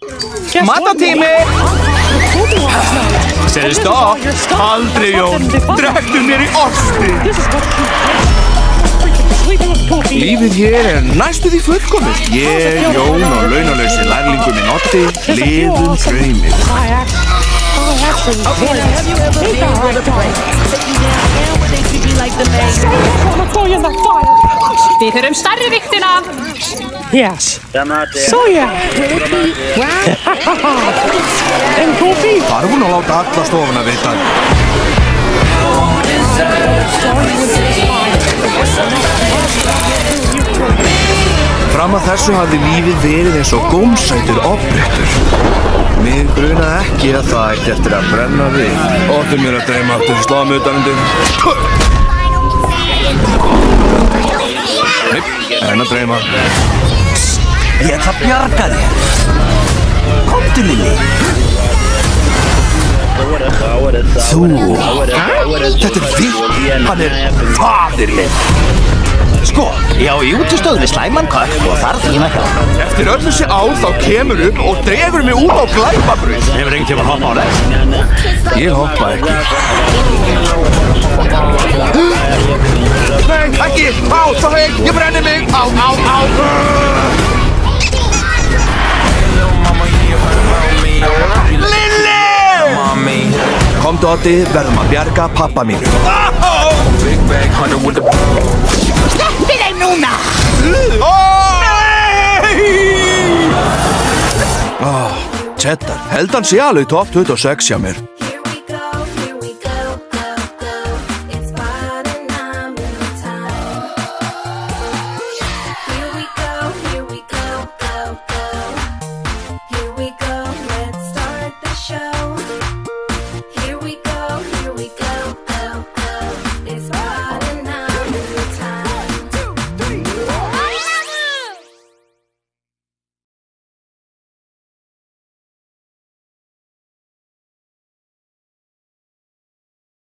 Matatími! Segðu stopp! Aldrei, Jón! Drektu mér í osti! Lífið hér næstu því fullkomið. Ég, Jón og launalausi lærlingur minn Oddi lifum drauminn. Við þurfum stærri viktina. Yes. Soja. En koffi. Þarf hún að láta alla stofuna vita. Fram að þessu hafði lífið verið eins og gómsætur ofbrettur. Mig grunaði ekki að það ætti eftir að brenna við. Óttu mér að dreyma aftur í slámi utanundir. Nei, en að dreyma. Ég ætla að bjarga þér. Komdu, Lilli. Þú? Þetta er þitt. Hann er faðirinn. Sko, ég á í útistöð við slæmanköpp og þarf þín að hjálpa. Eftir öll þessi ár þá kemur upp og dregur mig út á glæpabraut. Hefur einhvern tímann hoppað á þess? Ég hoppa ekki. Nei, ekki! Á, það hei! Ég brenni mig! Á! Lilli! Komdu, Oddi, verðum að bjarga pappa mínu. Sleppið þeim núna! Cheddar, held hann sé alveg top 26 hjá mér.